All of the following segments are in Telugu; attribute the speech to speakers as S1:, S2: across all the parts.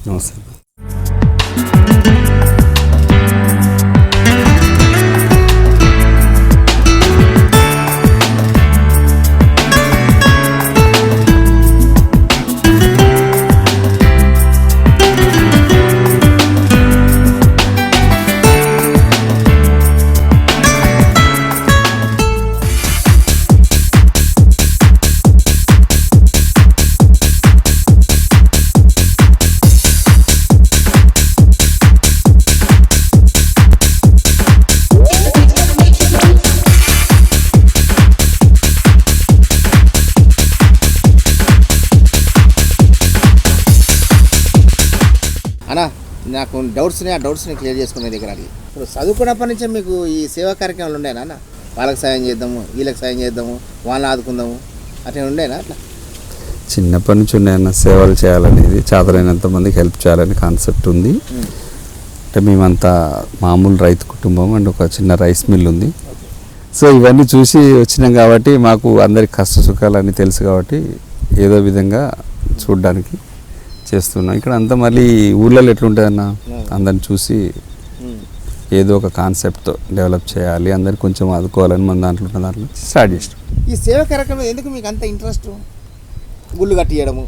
S1: నమస్తే.
S2: అన్నా నాకు డౌట్స్ని ఆ డౌట్స్ని క్లియర్ చేసుకునే దగ్గర ఇప్పుడు చదువుకున్నప్పటి నుంచే మీకు ఈ సేవా కార్యక్రమాలు ఉండేనా అన్న? వాళ్ళకి సాయం చేద్దాము, వీళ్ళకి సాయం చేద్దాము, వాళ్ళని ఆదుకుందాము అట్లా ఉండేనా? అట్లా
S1: చిన్నప్పటి నుంచి ఉన్నాయన్న సేవలు చేయాలనేది, చాదరైనంత మందికి హెల్ప్ చేయాలని కాన్సెప్ట్ ఉంది. అంటే మేమంతా మామూలు రైతు కుటుంబం అండ్ ఒక చిన్న రైస్ మిల్ ఉంది. సో ఇవన్నీ చూసి వచ్చినాం కాబట్టి మాకు అందరికి కష్ట సుఖాలన్నీ తెలుసు కాబట్టి ఏదో విధంగా చూడడానికి చేస్తున్నాం. ఇక్కడ అంతా మళ్ళీ ఊళ్ళలో ఎట్లుంటుందన్న, అందరిని చూసి ఏదో ఒక కాన్సెప్ట్తో డెవలప్ చేయాలి, అందరికి కొంచెం ఆదుకోవాలని మన దాంట్లో స్టార్ట్ చేస్తాం.
S2: ఈ సేవా కార్యక్రమం ఎందుకు మీకు అంత ఇంట్రెస్ట్? గుళ్ళు కట్టియడము,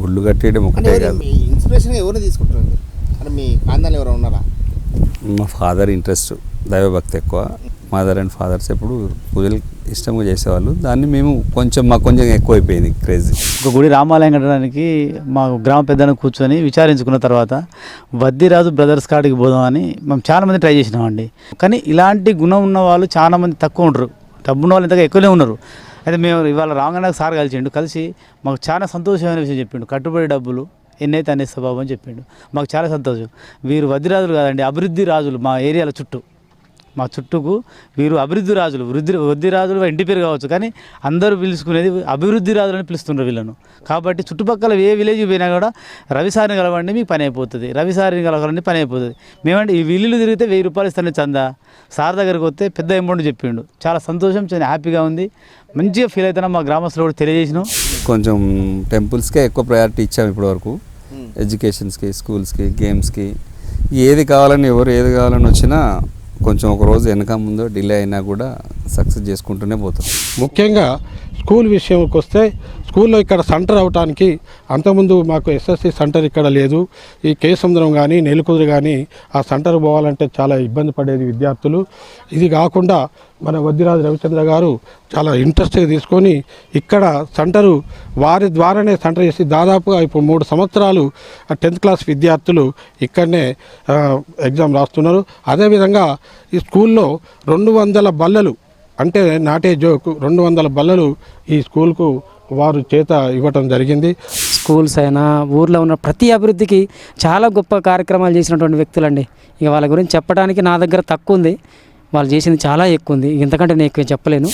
S1: గుళ్ళు కట్టేయడం ఒకటే కాదు.
S2: ఇన్స్పిరేషన్గా ఎవరిని తీసుకుంటారు మీరు? అంటే మీ కాందాలు ఎవరు ఉన్నారా?
S1: మా ఫాదర్ ఇంట్రెస్ట్, దైవభక్తి ఎక్కువ. మదర్ అండ్ ఫాదర్స్ ఎప్పుడు పూజలు ఇష్టంగా చేసేవాళ్ళు. దాన్ని మేము మాకు కొంచెం ఎక్కువైపోయింది క్రేజీ.
S3: ఒక గుడి రామాలయం కట్టడానికి మా గ్రామ పెద్దను కూర్చొని విచారించుకున్న తర్వాత వద్దిరాజు బ్రదర్స్ కాడికి పోదామని మేము చాలామంది ట్రై చేసినామండి. కానీ ఇలాంటి గుణం ఉన్న వాళ్ళు చాలామంది తక్కువ ఉంటారు, డబ్బు ఉన్న వాళ్ళు ఇంతగా ఎక్కువనే ఉన్నారు. అయితే మేము ఇవాళ రాంగనాథ్ సార్ కలిసి మాకు చాలా సంతోషమైన విషయం చెప్పిండు. కట్టుబడి డబ్బులు ఎన్నైతే అనే స్వభావం అని చెప్పిండు. మాకు చాలా సంతోషం. వీరు వద్దిరాజులు కాదండి, అభివృద్ధి రాజులు. మా ఏరియాల మా చుట్టూకు వీరు అభివృద్ధి రాజులు. వృద్ధి రాజులు ఇంటి పేరు కావచ్చు, కానీ అందరూ పిలుచుకునేది అభివృద్ధి రాజులు అని పిలుస్తుండ్రు వీళ్ళను. కాబట్టి చుట్టుపక్కల ఏ విలేజ్ పోయినా కూడా రవిసారిని కలవండి మీకు పని అయిపోతుంది, రవిసారిని కలవాలని పని అయిపోతుంది. మేమంటే ఈ విల్లులు తిరిగితే 1000 రూపాయలు ఇస్తాను చందా. సార్ దగ్గరికి వస్తే పెద్ద అమౌంట్ చెప్పిండు. చాలా సంతోషం, చాలా హ్యాపీగా ఉంది, మంచిగా ఫీల్ అవుతున్నాం. మా గ్రామస్తులు కూడా తెలియజేసినాం.
S1: కొంచెం టెంపుల్స్కే ఎక్కువ ప్రయారిటీ ఇచ్చాము ఇప్పటివరకు. ఎడ్యుకేషన్స్కి, స్కూల్స్కి, గేమ్స్కి, ఏది కావాలని వచ్చినా కొంచెం ఒక రోజు వెనక ముందు డిలే అయినా కూడా సక్సెస్ చేసుకుంటూనే పోతాం.
S4: ముఖ్యంగా స్కూల్ విషయంకి వస్తే స్కూల్లో ఇక్కడ సెంటర్ అవడానికి అంతకుముందు మాకు ఎస్ఎస్సి సెంటర్ ఇక్కడ లేదు. ఈ కేసముద్రం కానీ నెల్లికుదురు కానీ ఆ సెంటర్ పోవాలంటే చాలా ఇబ్బంది పడేది విద్యార్థులు. ఇది కాకుండా మన వద్దిరాజు రవిచంద్ర గారు చాలా ఇంట్రెస్ట్గా తీసుకొని ఇక్కడ సెంటరు వారి ద్వారానే సెంటర్ చేసి దాదాపుగా ఇప్పుడు 3 సంవత్సరాలు 10th క్లాస్ విద్యార్థులు ఇక్కడనే ఎగ్జామ్ రాస్తున్నారు. అదేవిధంగా ఈ స్కూల్లో 200 బల్లలు, అంటే నాటే జోకు 200 బల్లలు ఈ స్కూల్కు వారు చేత ఇవ్వటం జరిగింది.
S5: స్కూల్స్ అయినా ఊర్లో ఉన్న ప్రతి అభివృద్ధికి చాలా గొప్ప కార్యక్రమాలు చేసినటువంటి వ్యక్తులండి. ఇక వాళ్ళ గురించి చెప్పడానికి నా దగ్గర తక్కువ ఉంది, వాళ్ళు చేసింది చాలా ఎక్కువ ఉంది. ఇంతకంటే నేను ఎక్కువ చెప్పలేను.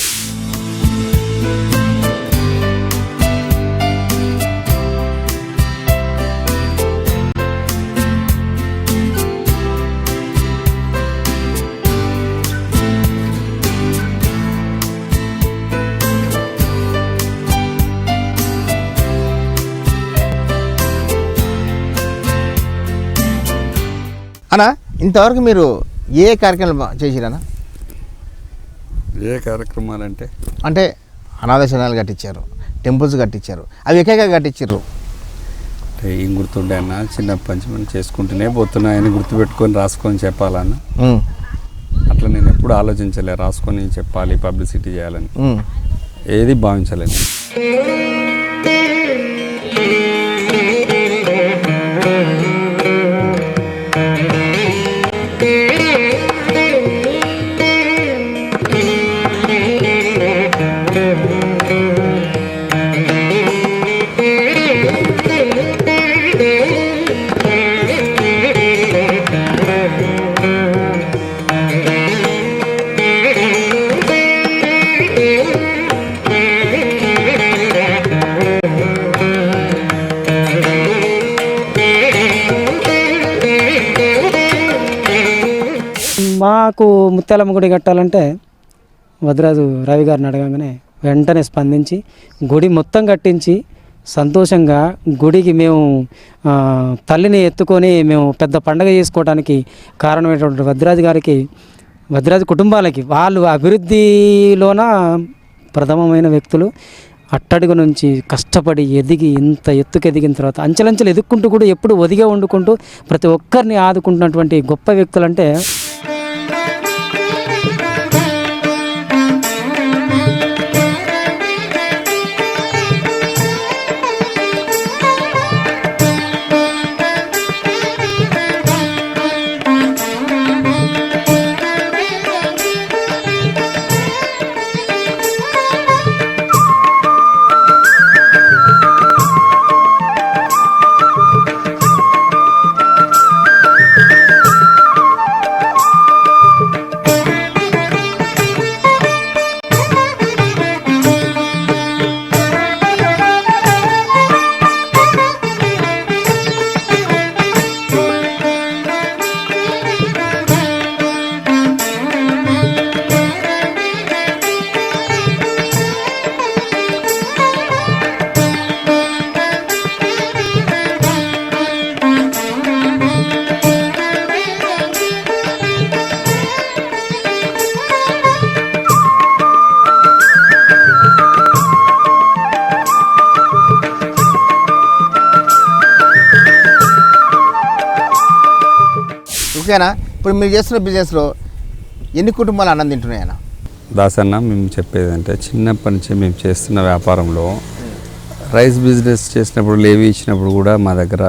S2: అన్నా ఇంతవరకు మీరు ఏ కార్యక్రమాలు చేసిరన్నా?
S1: ఏ కార్యక్రమాలు
S2: అంటే అనాథాశ్రమాలు కట్టించారు, టెంపుల్స్ కట్టించారు, అవి ఎక్కగా కట్టించారు?
S1: అంటే ఏం గుర్తుండే అన్న, చిన్నప్పటి నుంచి మనం చేసుకుంటూనే పోతున్నాయని గుర్తుపెట్టుకొని రాసుకొని చెప్పాలన్న. అట్లా నేను ఎప్పుడు ఆలోచించలే రాసుకొని చెప్పాలి, పబ్లిసిటీ చేయాలని ఏది భావించలేదు.
S5: మాకు ముత్యాలమ్మ గుడి కట్టాలంటే వద్దిరాజు రవి గారిని అడగగానే వెంటనే స్పందించి గుడి మొత్తం కట్టించి సంతోషంగా గుడికి మేము తల్లిని ఎత్తుకొని మేము పెద్ద పండగ చేసుకోవడానికి కారణమైనటువంటి వద్దిరాజు కుటుంబాలకి వాళ్ళు అభివృద్ధిలోన ప్రథమమైన వ్యక్తులు. అట్టడుగు నుంచి కష్టపడి ఎదిగి ఇంత ఎత్తుకు ఎదిగిన తర్వాత అంచెలంచెలు ఎదుక్కుంటూ కూడా ఎప్పుడు ఒదిగా వండుకుంటూ ప్రతి ఒక్కరిని ఆదుకుంటున్నటువంటి గొప్ప వ్యక్తులు అంటే
S2: ఓకేనా? ఇప్పుడు మీరు చేస్తున్న బిజినెస్లో ఎన్ని కుటుంబాలు అన్నం తింటున్నాయన్నా?
S1: దాసన్న మేము చెప్పేది అంటే చిన్నప్పటి నుంచి మేము చేస్తున్న వ్యాపారంలో రైస్ బిజినెస్ చేసినప్పుడు లేవి ఇచ్చినప్పుడు కూడా మా దగ్గర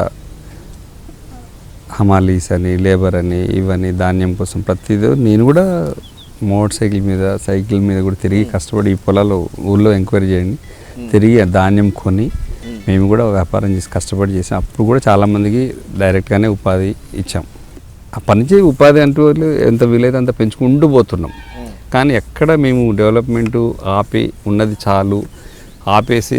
S1: హమాలీస్ అని లేబర్ అని ఇవన్నీ ధాన్యం కోసం ప్రతిదీ నేను కూడా సైకిల్ మీద కూడా తిరిగి కష్టపడి ఈ పొలాలు ఊళ్ళో ఎంక్వైరీ చేయండి తిరిగి ధాన్యం కొని మేము కూడా వ్యాపారం చేసి కష్టపడి చేసాం. అప్పుడు కూడా చాలామందికి డైరెక్ట్గానే ఉపాధి ఇచ్చాం. అప్పటి నుంచి ఉపాధి అంటూ ఎంత వీలైతే అంత పెంచుకుంటూ పోతున్నాం. కానీ ఎక్కడ మేము డెవలప్మెంటు ఆపి ఉన్నది చాలు ఆపేసి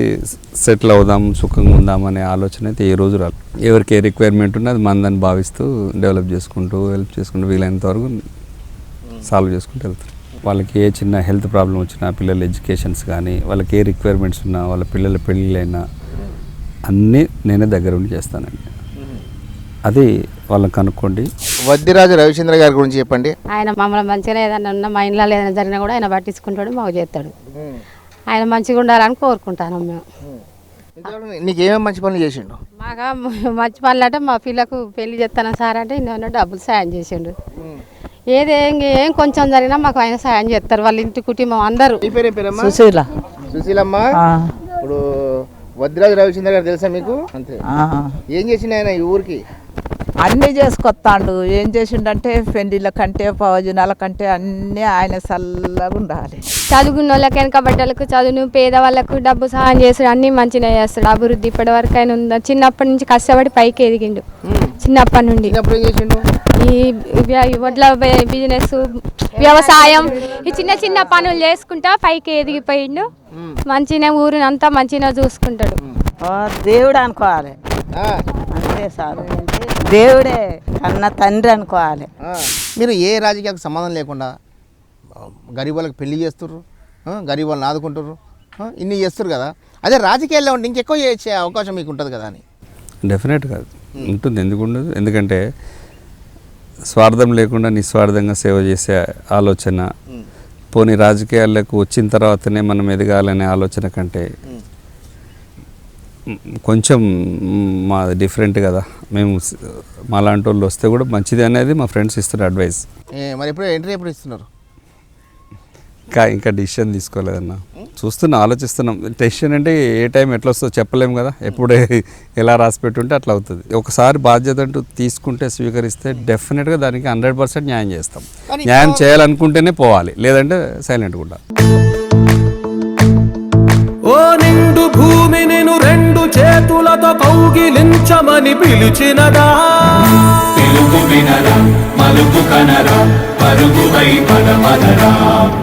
S1: సెటిల్ అవుదాం సుఖంగా ఉందాం అనే ఆలోచన అయితే ఏ రోజు రాదు. ఎవరికి ఏ రిక్వైర్మెంట్ ఉన్నది అది మందని భావిస్తూ డెవలప్ చేసుకుంటూ హెల్ప్ చేసుకుంటూ వీలైనంత వరకు సాల్వ్ చేసుకుంటూ వెళ్తారు. వాళ్ళకి ఏ చిన్న హెల్త్ ప్రాబ్లం వచ్చినా పిల్లల ఎడ్యుకేషన్స్ కానీ వాళ్ళకి ఏ రిక్వైర్మెంట్స్ ఉన్నా వాళ్ళ పిల్లల పెళ్ళిళ్ళైనా అన్నీ నేనే దగ్గర ఉండి చేస్తానండి. అది వాళ్ళని కనుక్కోండి.
S2: వద్దిరాజు రవిచంద్ర గారి గురించి చెప్పండి.
S6: ఆయన మమ్మల్ని మంచిగా ఏదైనా ఉన్నా మా ఇంట్లో ఏదైనా జరిగినా కూడా ఆయన పట్టించుకుంటాడు మాకు చేస్తాడు. ఆయన మంచిగా ఉండాలని కోరుకుంటాను మేము.
S2: నీకు ఏమేమి మంచి పనులు చేసిండు?
S6: మాకు మంచి పనులు అంటే మా పిల్లకు పెళ్లి చేస్తాను సార్ అంటే నేను డబ్బులు సాయం చేసిండు. ఏం కొంచెం జరిగినా మాకు ఆయన సాయం చేస్తారు వాళ్ళ ఇంటి కుటుంబం అందరూ.
S2: సుశీలమ్మ ఇప్పుడు వద్దిరాజు రవిచంద్ర గారు తెలుసా మీకు? అంతే. ఏం చేసిండు ఆయన ఈ ఊరికి?
S7: అన్నీ చేసుకొస్తాడు. ఏం చేసిండంటే పెండిళ్ళ కంటే ప్రయోజనాల కంటే అన్నీ ఆయన చల్లగా ఉండాలి.
S8: చదువుకున్న వాళ్ళకి వెనకబడ్డలకు చదువును పేదవాళ్ళకు డబ్బు సహాయం చేస్తాడు. అన్నీ మంచిగా చేస్తాడు. అభివృద్ధి ఇప్పటి వరకు ఆయన ఉందా చిన్నప్పటి నుంచి కష్టపడి పైకి ఎదిగిండు. చిన్నప్పటి నుండి ఈ వడ్ల బిజినెస్ వ్యవసాయం ఈ చిన్న చిన్న పనులు చేసుకుంటా పైకి ఎదిగిపోయిండు. మంచిగా ఊరిని అంతా మంచిగా చూసుకుంటాడు.
S7: దేవుడు అనుకోవాలి అంతే సార్. దేవుడే కన్న తండ్రి అనుకోవాలి.
S2: మీరు ఏ రాజకీయాలకు సంబంధం లేకుండా గరీబ్ వాళ్ళకి పెళ్లి చేస్తుర్రు, గరీబ్ వాళ్ళని ఆదుకుంటారు, ఇన్ని చేస్తారు కదా. అదే రాజకీయాల్లో ఉంటే ఇంకెక్కువ చేసే అవకాశం మీకు ఉంటుంది కదా అని.
S1: డెఫినెట్గా ఉంటుంది. ఎందుకు ఉండదు? ఎందుకంటే స్వార్థం లేకుండా నిస్వార్థంగా సేవ చేసే ఆలోచన పోనీ రాజకీయాలకు వచ్చిన తర్వాతనే మనం ఎదగాలనే ఆలోచన కంటే కొంచెం మా డిఫరెంట్ కదా. మేము మాలాంటి వాళ్ళు వస్తే కూడా మంచిది అనేది మా ఫ్రెండ్స్ ఇస్తున్నారు అడ్వైస్.
S2: మరి ఎప్పుడు ఎంట్రీ ఎప్పుడు ఇస్తున్నారు?
S1: ఇంకా డిసిషన్ తీసుకోలేదన్న. ఆలోచిస్తున్నాం. డెసిషన్ అంటే ఏ టైం ఎట్లా వస్తుందో చెప్పలేము కదా. ఎప్పుడు ఎలా రాసి పెట్టుంటే అట్లా అవుతుంది. ఒకసారి బాధ్యత అంటూ తీసుకుంటే స్వీకరిస్తే డెఫినెట్గా దానికి 100% న్యాయం చేస్తాం. న్యాయం చేయాలనుకుంటేనే పోవాలి, లేదంటే సైలెంట్గా ఉండాలి.
S9: ఓ నిండు భూమి నేను రెండు చేతులతో కౌగిలించమని పిలిచినదా, పిలుపు వినరా మలుపు కనరా పరుగువై పదమదరా,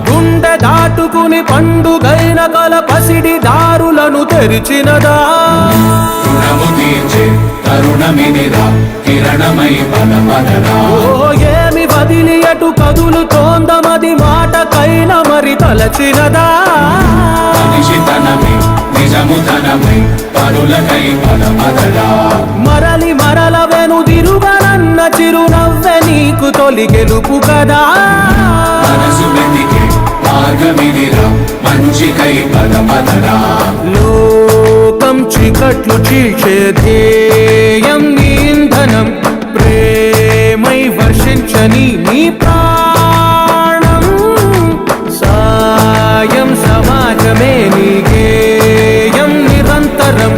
S9: గుండె దాటుకుని పండుగైన కల పసిడి దారులను తెరిచినదా, రుణము తీర్చే తరుణమినిరా కిరణమై పదమదరా, ఓ ఏమి వదిలి ఎటు కదులుతోందమది మాటకైన మరి తలచినదా మరలి మరల వెనుదిరుగనన్న చిరునవ్వె నీకు తొలి గెలుపు కదా లోకం చీకట్లు చీల్చే ధ్యేయం నీ ఇంధనం ప్రేమై వర్షించని నీ ప్రాణం సాయం సమాజమే నీ గేయం నిరంతరం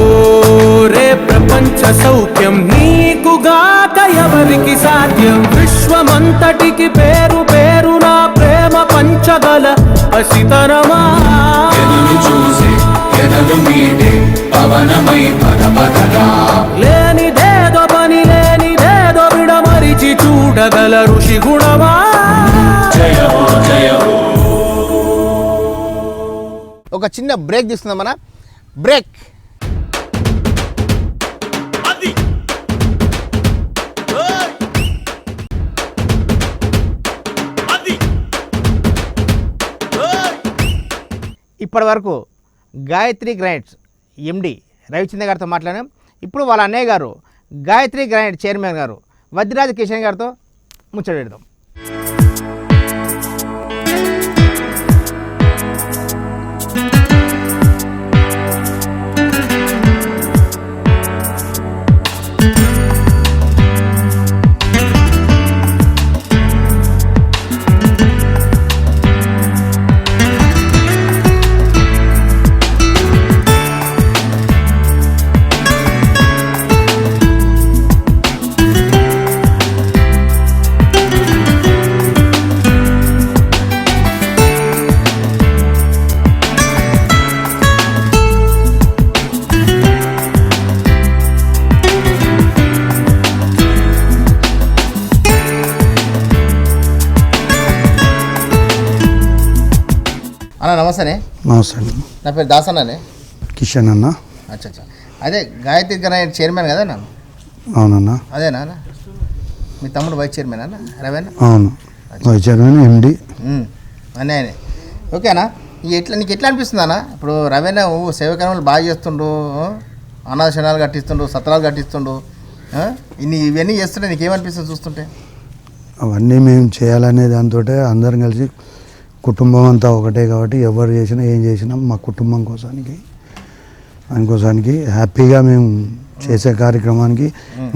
S9: ఓరే ప్రపంచ సౌఖ్యం నీకుగాక ఎవరికి సాధ్యం విశ్వమంతటికి పేరు పేరు నా ప్రేమ పంచగల పసితరమా లేనిదేదో పని లేనిదేదో విడమరిచి చూడగల ఋషి గుణమా
S2: ఒక చిన్న బ్రేక్ తీసుకుందాం మన బ్రేక్. ఇప్పటి వరకు గాయత్రి గ్రానైట్స్ ఎండి రవిచంద్ర గారితో మాట్లాడాం. ఇప్పుడు వాళ్ళ అన్నయ్య గారు గాయత్రి గ్రానైట్ చైర్మన్ గారు వద్దిరాజు కిషన్ గారితో ముచ్చట పెడదాం. అన్న నమస్తే.
S10: నమస్తే అండి.
S2: నా పేరు దాసన్ననే.
S10: కిషన్ అన్న.
S2: అచ్చా అదే గాయత్రి గ్రానైట్ చైర్మన్ కదా నన్ను?
S10: అవునన్నా.
S2: అదేనా అన్న? మీ తమ్ముడు వైస్ చైర్మన్ అన్న రవేనా?
S10: అవును, వైస్ చైర్మన్ ఎండి
S2: అన్నయ్యనే. ఓకేనా? నీకు ఎట్లా అనిపిస్తుంది అన్న? ఇప్పుడు రవేనా సేవకర్మలు బాగా చేస్తుండు, అనాథశనాలు కట్టిస్తుండు, సత్రాలు కట్టిస్తుండు, ఇవన్నీ చేస్తుంటే నీకేమనిపిస్తుంది చూస్తుంటే?
S10: అవన్నీ మేము చేయాలనే దాంతో అందరం కలిసి కుటుంబం అంతా ఒకటే కాబట్టి ఎవరు చేసినా ఏం చేసినా మా కుటుంబం అందుకోసానికి హ్యాపీగా మేము చేసే కార్యక్రమానికి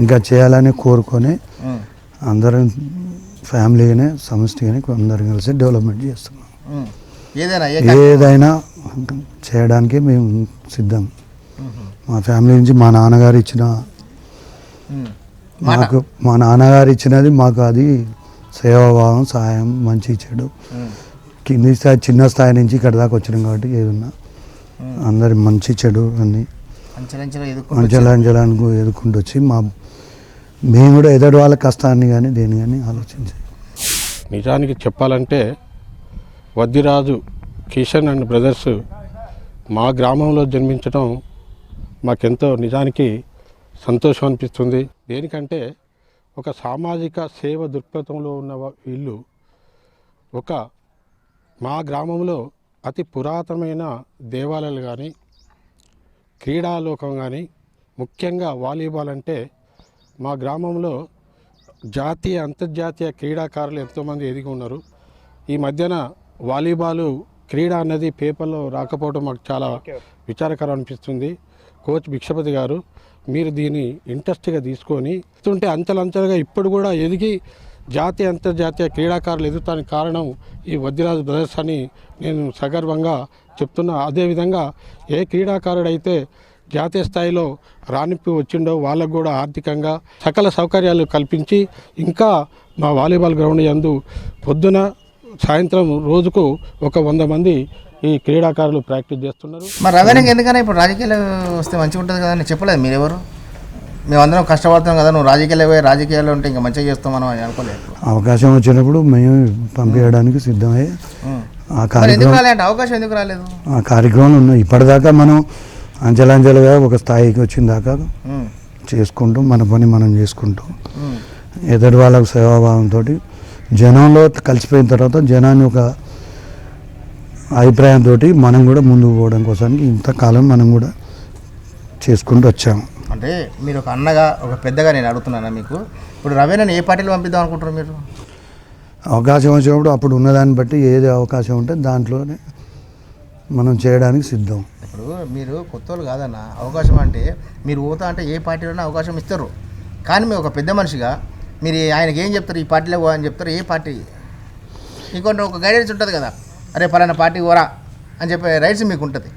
S10: ఇంకా చేయాలని కోరుకొని అందరం ఫ్యామిలీగానే సమష్టిగానే అందరం కలిసి డెవలప్మెంట్ చేస్తున్నాం. ఏదైనా చేయడానికి మేము సిద్ధం. మా ఫ్యామిలీ నుంచి మా నాన్నగారు ఇచ్చినది మాకు అది సేవాభావం, సహాయం, మంచి చెడు కింది స్థాయి చిన్న స్థాయి నుంచి ఇక్కడ దాకా వచ్చినాం కాబట్టి ఏదన్నా అందరి మంచి చెడు అన్నీ అంచెలంచెలకు ఎదుర్కొంటూ వచ్చి మేము కూడా ఎదుటి వాళ్ళ కష్టాన్ని కానీ దేని కానీ ఆలోచించి
S4: నిజానికి చెప్పాలంటే వద్దిరాజు కిషన్ అండ్ బ్రదర్స్ మా గ్రామంలో జన్మించడం మాకెంతో నిజానికి సంతోషం అనిపిస్తుంది. దేనికంటే ఒక సామాజిక సేవ దృక్పథంలో ఉన్న వీళ్ళు మా గ్రామంలో అతి పురాతనమైన దేవాలయాలు కానీ క్రీడాలోకం కానీ ముఖ్యంగా వాలీబాల్ అంటే మా గ్రామంలో జాతీయ అంతర్జాతీయ క్రీడాకారులు ఎంతోమంది ఎదిగి ఉన్నారు. ఈ మధ్యన వాలీబాల్ క్రీడ అన్నది పేపర్లో రాకపోవడం మాకు చాలా విచారకరం అనిపిస్తుంది. కోచ్ భిక్షపతి గారు మీరు దీన్ని ఇంట్రెస్ట్గా తీసుకొని ఇస్తుంటే అంచెలంచెలుగా ఇప్పుడు కూడా ఎదిగి జాతీయ అంతర్జాతీయ క్రీడాకారులు ఎదుగుతానికి కారణం ఈ వద్దిరాజు బ్రదర్స్ అని నేను సగర్వంగా చెప్తున్నా. అదేవిధంగా ఏ క్రీడాకారుడైతే జాతీయ స్థాయిలో రాణింపు వచ్చిండో వాళ్ళకు కూడా ఆర్థికంగా సకల సౌకర్యాలు కల్పించి ఇంకా మా వాలీబాల్ గ్రౌండ్ యందు పొద్దున సాయంత్రం రోజుకు 100 మంది ఈ క్రీడాకారులు ప్రాక్టీస్ చేస్తున్నారు.
S2: మరి రవేణకి ఎందుకన్నా ఇప్పుడు రాజకీయాలు వస్తే మంచిగా ఉంటుంది కదా అని చెప్పలేదు మీరెవరు? మేమందరం కష్టపడుతున్నాం కదా, నువ్వు రాజకీయాల్లో ఉంటే ఇంకా మంచిగా చేస్తాం మనం అని అనుకోలేదు.
S10: అవకాశం వచ్చినప్పుడు మేము పంపించడానికి సిద్ధమై
S2: అవకాశం ఎందుకు రాలేదు?
S10: ఆ కార్యక్రమాలు ఉన్నాయి. ఇప్పటిదాకా మనం అంచెలంచెలుగా ఒక స్థాయికి వచ్చిన దాకా చేసుకుంటూ మన పని మనం చేసుకుంటూ ఎదుటి వాళ్ళకు సేవాభావంతో జనంలో కలిసిపోయిన తర్వాత జనాన్ని ఒక అభిప్రాయంతో మనం కూడా ముందుకు పోవడం కోసానికి ఇంతకాలం మనం కూడా చేసుకుంటూ వచ్చాము.
S2: అంటే మీరు ఒక అన్నగా ఒక పెద్దగా నేను అడుగుతున్నాను మీకు, ఇప్పుడు రవేణని ఏ పార్టీలో పంపిద్దాం అనుకుంటారు మీరు?
S10: అవకాశం వచ్చినప్పుడు అప్పుడు ఉన్నదాన్ని బట్టి ఏది అవకాశం ఉంటే దాంట్లోనే మనం చేయడానికి సిద్ధం.
S2: ఇప్పుడు మీరు కొత్త వాళ్ళు కాదన్న, అవకాశం అంటే మీరు పోతా అంటే ఏ పార్టీలోనే అవకాశం ఇస్తారు, కానీ మీరు ఒక పెద్ద మనిషిగా మీరు ఆయనకి ఏం చెప్తారు? ఈ పార్టీలో పో అని చెప్తారు. ఏ పార్టీ? ఇంకొంటే ఒక గైడెన్స్ ఉంటుంది కదా, అరే పలానా పార్టీకి పోరా అని చెప్పే రైట్స్ మీకు ఉంటుంది.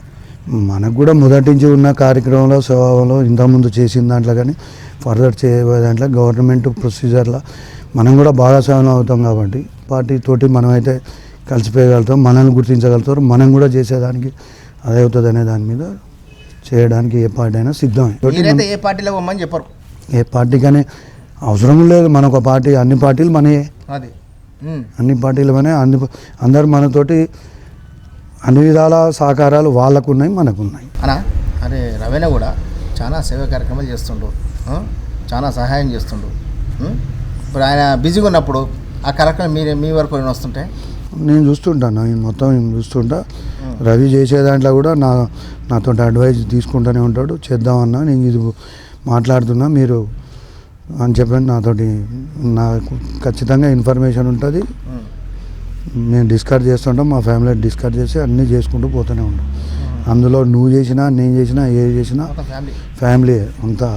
S10: మనకు కూడా మొదటి నుంచి ఉన్న కార్యక్రమంలో సేవలో ఇంతకుముందు చేసిన దాంట్లో కానీ ఫర్దర్ చేయబోయే దాంట్లో గవర్నమెంట్ ప్రొసీజర్లో మనం కూడా భాగస్వామ్యం అవుతాం కాబట్టి పార్టీతోటి మనమైతే కలిసిపోయగలుగుతాం, మనల్ని గుర్తించగలుగుతారు, మనం కూడా చేసేదానికి అదే అవుతుంది అనే దాని మీద చేయడానికి ఏ పార్టీ అయినా సిద్ధమే.
S2: మీరైతే ఏ పార్టీలో పోమని చెప్పరు?
S10: ఏ పార్టీకనే అవసరం లేదు, మనకు ఒక పార్టీ, అన్ని పార్టీలు మనయే,
S2: అది
S10: అన్ని పార్టీలు మనే, అందరు మనతోటి అన్ని విధాల సహకారాలు వాళ్ళకు ఉన్నాయి, మనకు ఉన్నాయి.
S2: అనా అరే రవేణ కూడా చాలా సేవా కార్యక్రమాలు చేస్తుండు, చాలా సహాయం చేస్తుండు. ఇప్పుడు ఆయన బిజీగా ఉన్నప్పుడు ఆ కార్యక్రమం మీ వరకు వస్తుంటే
S10: నేను చూస్తుంటాను, నేను మొత్తం చూస్తుంటా. రవి చేసే దాంట్లో కూడా నాతో అడ్వైజ్ తీసుకుంటూనే ఉంటాడు. చేద్దామన్నా నేను ఇది మాట్లాడుతున్నా మీరు అని చెప్పండి, నాతోటి నాకు ఖచ్చితంగా ఇన్ఫర్మేషన్ ఉంటుంది. నేను డిస్కస్ చేస్తుంటాం, మా ఫ్యామిలీ డిస్కస్ చేసి అన్నీ చేసుకుంటూ పోతూనే ఉంటాం. అందులో నువ్వు చేసినా నేను చేసినా ఏది చేసినా ఫ్యామిలీ అంతా.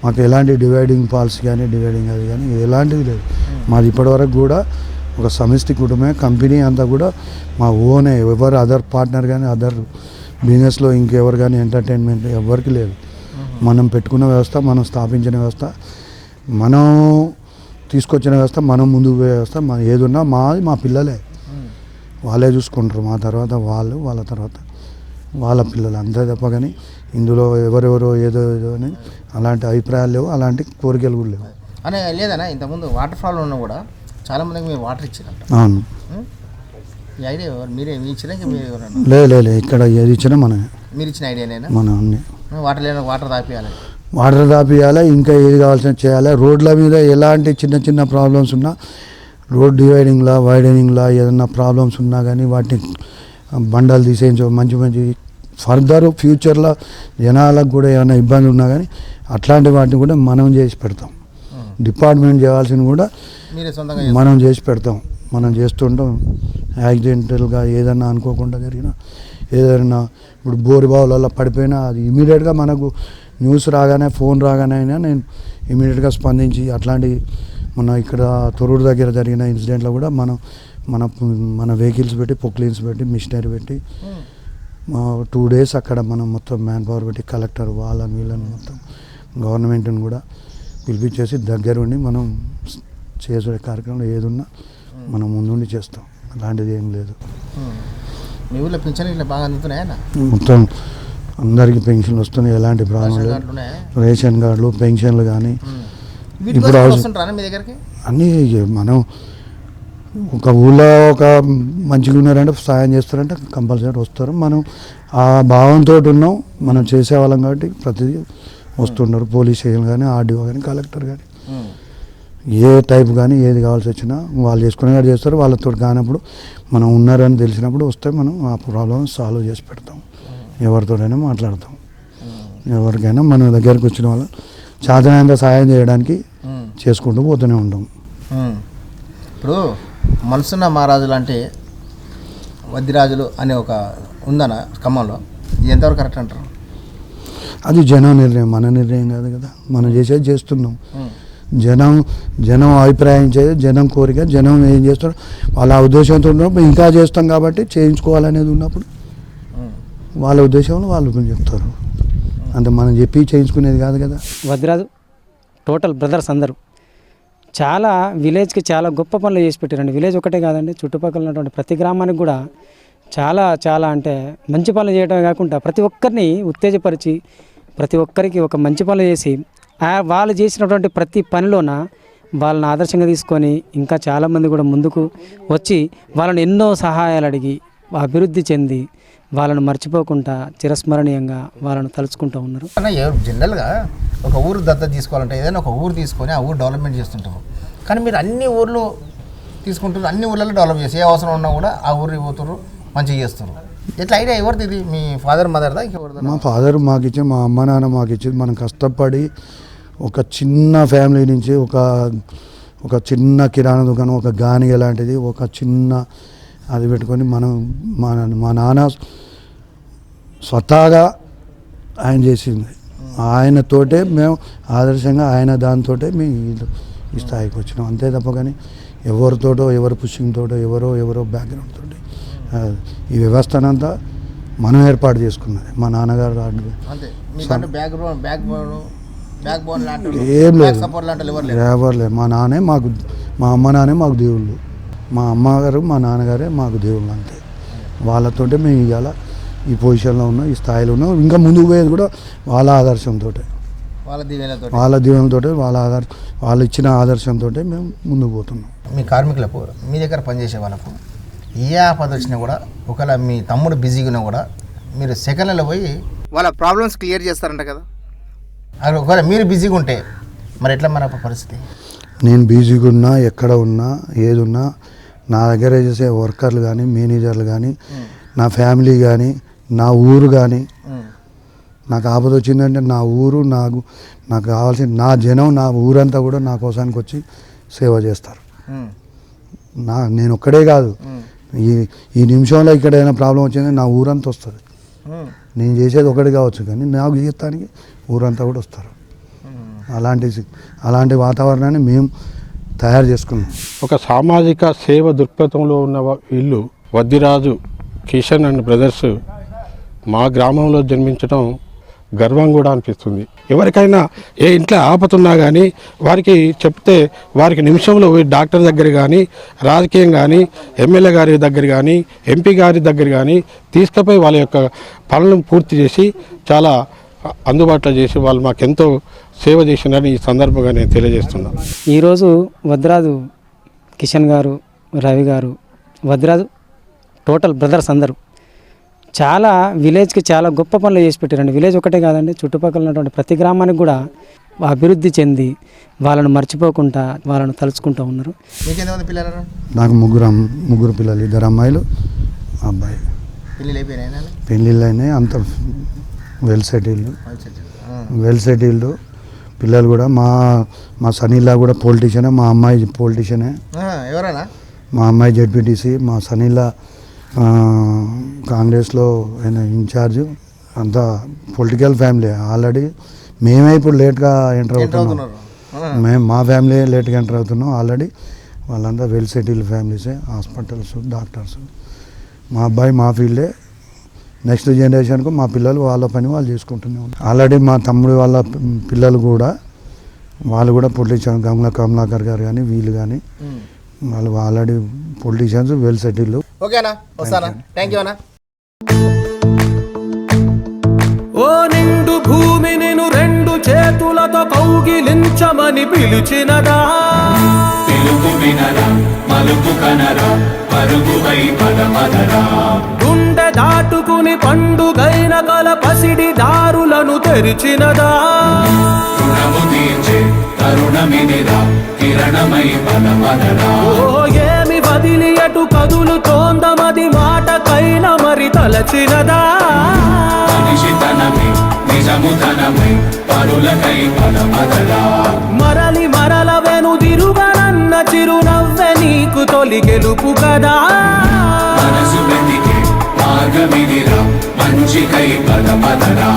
S10: మాకు ఎలాంటి డివైడింగ్ పాలసీ కానీ డివైడింగ్ అది కానీ ఎలాంటిది లేదు. మాది ఇప్పటివరకు కూడా ఒక సమిష్టి కుటుంబమే. కంపెనీ అంతా కూడా మా ఓనే, ఎవరు అదర్ పార్ట్నర్ కానీ అదర్ బిజినెస్లో ఇంకెవరు కానీ ఎంటర్టైన్మెంట్ ఎవరికి లేదు. మనం పెట్టుకున్న వ్యవస్థ, మనం స్థాపించిన వ్యవస్థ, మనం తీసుకొచ్చిన వ్యవస్థ, మనం ముందుకు పోయే వ్యవస్థ. మన ఏది ఉన్నా మా పిల్లలే, వాళ్ళే చూసుకుంటారు. మా తర్వాత వాళ్ళ తర్వాత వాళ్ళ పిల్లలు, అంతే తప్ప కానీ ఇందులో ఎవరెవరో ఏదో అని అలాంటి అభిప్రాయాలు లేవు, అలాంటి కోరికలు కూడా లేవు.
S2: అనే లేదన్నా, ఇంతకుముందు వాటర్ ఫాల్ ఉన్నా కూడా చాలామందికి మీరు వాటర్ ఇచ్చారంట.
S10: అవును,
S2: ఈ ఐడియా మీరే ఇచ్చినా
S10: లేదు, ఇక్కడ ఏది ఇచ్చినా మనమే.
S2: మీరు ఇచ్చిన ఐడియానేనా?
S10: మనం అన్నీ
S2: వాటర్ లేని వాటర్ తాపియాలి,
S10: వాటర్ తాపియాలి, ఇంకా ఏది కావాల్సిన చేయాలి. రోడ్ల మీద ఎలాంటి చిన్న చిన్న ప్రాబ్లమ్స్ ఉన్నా, రోడ్ డివైడింగ్లా వైడనింగ్లా ఏదన్నా ప్రాబ్లమ్స్ ఉన్నా కానీ వాటిని బండాలు తీసేయించు, మంచి ఫర్దర్ ఫ్యూచర్లో జనాలకు కూడా ఏమైనా ఇబ్బంది ఉన్నా కానీ అట్లాంటి వాటిని కూడా మనం చేసి పెడతాం. డిపార్ట్మెంట్ చేయాల్సింది కూడా మనం చేసి పెడతాం. మనం చేస్తుంటాం. యాక్సిడెంటల్గా ఏదన్నా అనుకోకుండా జరిగినా, ఏదైనా ఇప్పుడు బోరు బావులలో పడిపోయినా అది ఇమీడియట్గా మనకు న్యూస్ రాగానే, ఫోన్ రాగానే అయినా నేను ఇమీడియట్గా స్పందించి, అట్లాంటి ఇక్కడ తొర్రూరు దగ్గర జరిగిన ఇన్సిడెంట్లో కూడా మన వెహికల్స్ పెట్టి, పొక్లీన్స్ పెట్టి, మిషనరీ పెట్టి 2 days అక్కడ మనం మొత్తం మ్యాన్ పవర్ పెట్టి, కలెక్టర్ వీళ్ళని మొత్తం గవర్నమెంట్ని కూడా పిలిపించేసి దగ్గర ఉండి మనం చేసే కార్యక్రమం ఏదున్నా మనం ముందుండి చేస్తాం. అలాంటిది ఏం లేదు.
S2: మీ ఊళ్ళో పింఛన్లు ఇట్లా బాగా అందుతున్నాయా?
S10: మొత్తం అందరికీ పెన్షన్లు వస్తున్నాయి, ఎలాంటి ప్రాబ్లం లేదు. రేషన్ కార్డులు, పెన్షన్లు కానీ ఇప్పుడు
S2: మీ దగ్గరికి
S10: అన్నీ మనం ఒక ఊళ్ళో ఒక మంచిగా ఉన్నారంటే సాయం చేస్తారంటే కంపల్సరీ వస్తారు. మనం ఆ భావంతో ఉన్నాం, మనం చేసేవాళ్ళం కాబట్టి ప్రతిదీ వస్తున్నారు. పోలీస్ స్టేషన్ కానీ, ఆర్డీఓ కానీ, కలెక్టర్ కానీ, ఏ టైప్ కానీ ఏది కావాల్సి వచ్చినా వాళ్ళు చేసుకునేవారు చేస్తారు. వాళ్ళతో కానప్పుడు మనం ఉన్నారని తెలిసినప్పుడు వస్తే మనం ఆ ప్రాబ్లమ్ సాల్వ్ చేసి పెడతాం. ఎవరితోనైనా మాట్లాడతాం. ఎవరికైనా మన దగ్గరికి వచ్చిన వాళ్ళు సాధారణంగా సహాయం చేయడానికి చేసుకుంటూ పోతూనే ఉంటాం.
S2: ఇప్పుడు మనసున్న మహారాజులు అంటే వద్దిరాజులు అనే ఒక ఉందన్న ఖమ్మంలో, ఇది ఎంతవరకు కరెక్ట్ అంటారు?
S10: అది జనం నిర్ణయం, మన నిర్ణయం కాదు కదా. మనం చేసేది చేస్తున్నాం. జనం అభిప్రాయం చేసి, జనం కోరిక, జనం ఏం చేస్తారు వాళ్ళ ఉద్దేశంతో ఉన్నప్పుడు ఇంకా చేస్తాం కాబట్టి చేయించుకోవాలనేది ఉన్నప్పుడు వాళ్ళ ఉద్దేశంలో వాళ్ళు చెప్తారు. అంటే మనం చెప్పి చేయించుకునేది కాదు కదా.
S5: వద్దిరాజు టోటల్ బ్రదర్స్ అందరూ చాలా విలేజ్కి చాలా గొప్ప పనులు చేసి పెట్టారండి. విలేజ్ ఒకటే కాదండి, చుట్టుపక్కల ఉన్నటువంటి ప్రతి గ్రామానికి కూడా చాలా అంటే మంచి పనులు చేయడమే కాకుండా ప్రతి ఒక్కరిని ఉత్తేజపరిచి, ప్రతి ఒక్కరికి ఒక మంచి పనులు చేసి, వాళ్ళు చేసినటువంటి ప్రతి పనిలోన వాళ్ళని ఆదర్శంగా తీసుకొని ఇంకా చాలామంది కూడా ముందుకు వచ్చి వాళ్ళని ఎన్నో సహాయాలు అడిగి అభివృద్ధి చెంది వాళ్ళను మర్చిపోకుండా చిరస్మరణీయంగా వాళ్ళను తలుచుకుంటూ ఉన్నారు.
S2: జనరల్గా ఒక ఊరు దత్తత తీసుకోవాలంటే ఏదైనా ఒక ఊరు తీసుకొని ఆ ఊరు డెవలప్మెంట్ చేస్తుంటారు. కానీ మీరు అన్ని ఊర్లు తీసుకుంటారు, అన్ని ఊళ్ళలో డెవలప్ చేసి ఏ అవసరం ఉన్నా కూడా ఆ ఊరికి పోతారు, మంచిగా చేస్తారు. ఎట్లా ఐడియా ఎవరిది ఇది? మీ ఫాదర్ మదర్దా ఇంకెవరిదా?
S10: మా ఫాదర్ మాకు ఇచ్చి, మా అమ్మ నాన్న మాకు ఇచ్చి, మనం కష్టపడి ఒక చిన్న ఫ్యామిలీ నుంచి ఒక చిన్న కిరాణా దుకాణం, ఒక గానిగ లాంటిది, ఒక చిన్న అది పెట్టుకొని మనం మా నాన్న స్వతహాగా ఆయన చేసింది. ఆయనతోటే మేము ఆదర్శంగా ఆయన దాంతోటే మేము ఈ స్థాయికి వచ్చినాం. అంతే తప్ప కానీ ఎవరితోటో ఎవరి పుషింగ్ తోటో ఎవరో బ్యాక్గ్రౌండ్ తోటి ఈ వ్యవస్థనంతా మనం ఏర్పాటు చేసుకున్నది. మా నాన్నగారు ఏం లేదు, ఎవరు లేదు. మా అమ్మ నాన్నే మాకు దేవుళ్ళు. మా అమ్మగారు మా నాన్నగారే మాకు దేవుళ్ళు. అంతే. వాళ్ళతోటే మేము ఇవాళ ఈ పొజిషన్లో ఉన్నాం, ఈ స్థాయిలో ఉన్నాం. ఇంకా ముందుకు పోయేది కూడా వాళ్ళ ఆదర్శంతో, వాళ్ళ దీవెనతో, వాళ్ళు ఇచ్చిన ఆదర్శంతో మేము ముందుకు పోతున్నాం.
S2: మీ కార్మికులకు, మీ దగ్గర పనిచేసే వాళ్ళకు ఏ ఆపద వచ్చినా కూడా, ఒకవేళ మీ తమ్ముడు బిజీగా ఉన్నా కూడా మీరు సెకండ్లలో పోయి వాళ్ళ ప్రాబ్లమ్స్ క్లియర్ చేస్తారంట కదా. ఒకవేళ మీరు బిజీగా ఉంటే మరి ఎట్లా మన పరిస్థితి?
S10: నేను బిజీగా ఉన్నా, ఎక్కడ ఉన్నా, ఏది ఉన్నా, నా దగ్గర చేసే వర్కర్లు కానీ, మేనేజర్లు కానీ, నా ఫ్యామిలీ కానీ, నా ఊరు కానీ, నాకు ఆపద వచ్చిందంటే నా ఊరు, నాకు కావాల్సిన నా జనం, నా ఊరంతా కూడా నా కోసానికి వచ్చి సేవ చేస్తారు. నేను ఒక్కడే కాదు, ఈ నిమిషంలో ఇక్కడ ఏదైనా ప్రాబ్లం వచ్చిందంటే నా ఊరంతా వస్తుంది. నేను చేసేది ఒకటి కావచ్చు కానీ నాకు జీవితానికి ఊరంతా కూడా వస్తారు. అలాంటి వాతావరణాన్ని మేము తయారు చేసుకున్నాం.
S4: ఒక సామాజిక సేవ దృక్పథంలో ఉన్న వీళ్ళు వద్దిరాజు కిషన్ అండ్ బ్రదర్స్ మా గ్రామంలో జన్మించడం గర్వం కూడా అనిపిస్తుంది. ఎవరికైనా ఏ ఇంట్లో ఆపతున్నా కానీ వారికి చెప్తే వారికి నిమిషంలో డాక్టర్ దగ్గర కానీ, రాజకీయం కానీ, ఎమ్మెల్యే గారి దగ్గర కానీ, ఎంపీ గారి దగ్గర కానీ తీసుకుపోయి వాళ్ళ యొక్క పనులను పూర్తి చేసి చాలా అందుబాటులో చేసి వాళ్ళు మాకెంతో సేవ చేసినారని ఈ సందర్భంగా నేను తెలియజేస్తున్నాను.
S5: ఈరోజు వద్దిరాజు కిషన్ గారు, రవి గారు, వద్దిరాజు టోటల్ బ్రదర్స్ అందరూ చాలా విలేజ్కి చాలా గొప్ప పనులు చేసి పెట్టారండి. విలేజ్ ఒకటే కాదండి, చుట్టుపక్కల ఉన్నటువంటి ప్రతి గ్రామానికి కూడా అభివృద్ధి చెంది వాళ్ళను మర్చిపోకుండా వాళ్ళను తలుచుకుంటూ ఉన్నారు.
S10: నాకు ముగ్గురు పిల్లలు, 2 అమ్మాయిలు, అబ్బాయి. పెళ్ళిళ్ళు అయినాయి, అంత వెల్ సెటిల్డ్ పిల్లలు కూడా. మా సనీలా కూడా పొలిటీషియనే, మా అమ్మాయి పొలిటీషియనే. మా అమ్మాయి జెడ్పీటీసీ, మా సనీలా కాంగ్రెస్లో ఆయన ఇన్ఛార్జ్. అంతా పొలిటికల్ ఫ్యామిలీ. ఆల్రెడీ మేమే ఇప్పుడు లేట్గా ఎంటర్ అవుతున్నాం. మా ఫ్యామిలీ లేట్గా ఎంటర్ అవుతున్నాం. ఆల్రెడీ వాళ్ళంతా వెల్ సెటిల్డ్ ఫ్యామిలీసే, హాస్పిటల్స్, డాక్టర్స్. మా అబ్బాయి మా ఫీల్డే. నెక్స్ట్ జనరేషన్కు మా పిల్లలు వాళ్ళ పని వాళ్ళు చేసుకుంటూనే ఉన్నారు. ఆల్రెడీ మా తమ్ముడు వాళ్ళ పిల్లలు కూడా వాళ్ళు కూడా పొలిటీషియన్, కమలాకర్ గారు కానీ వీళ్ళు కానీ వాళ్ళు ఆల్రెడీ పొలిటీషియన్స్, వెల్ సెటిల్డ్.
S2: ఓకేనా, వస్తానా? థ్యాంక్ యూ అన్న.
S9: ఓ నిండు భూమి నేను 2 చేతులతో కౌగిలించమని పిలిచినదా, పిలుపు వినరా, మలుపు కనరా, పరుగువై పదమదరా, గుండె దాటుకుని పండుగైన కల పసిడి దారులను తెరిచినదా, రుణము తీర్చే తరుణమినిరా, కిరణమై పదమదరా. ఓ ఏమి వదిలి అటు కదులుతోందమది మాటకైన మరి తలచినదా, మనిషితనమై నిజముతనమై పరులకై పదమదరా. మరల వెనుదిరుగనన్న చిరునవ్వె నీకు తొలి గెలుపు కదా, మనసు వెతికే మార్గమిదిరా, మంచికై పదమదరా.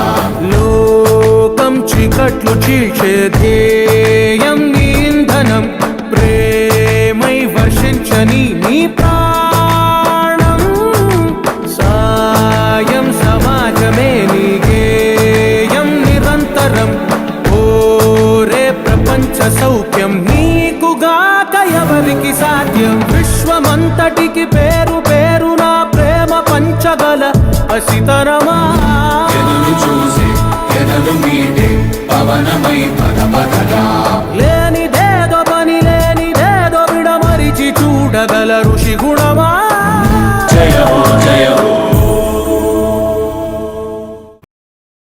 S9: లోకం చీకట్లు చీల్చే ధ్యేయం నీ ఇంధనం, ప్రేమై వర్షించని నీ ప్రాణం, సాయం సమాజమే నీ గేయం నిరంతరం. ఓరే ప్రపంచ సౌఖ్యం నీకుగాక ఎవరికి సాధ్యం, విశ్వమంతటికి పేరు పేరునా ప్రేమ పంచగల పసితరమా, ఎదురు చూసే ఎదలు మీటే పవనమై పదమదరా. లేనిదేదో పని లేనిదేదో విడమరిచి చూడగల ఋషి గుణమా, జయహో జయహో.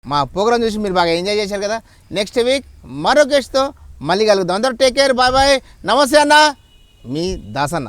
S2: మా ప్రోగ్రామ్ చూసి మీరు బాగా ఎంజాయ్ చేశారు కదా. నెక్స్ట్ వీక్ మరో గెస్ట్తో మళ్ళీ కలుగుతాం. అందరూ టేక్ కేర్, బాయ్ బాయ్, నమస్తే అన్న, మీ దాసన్న.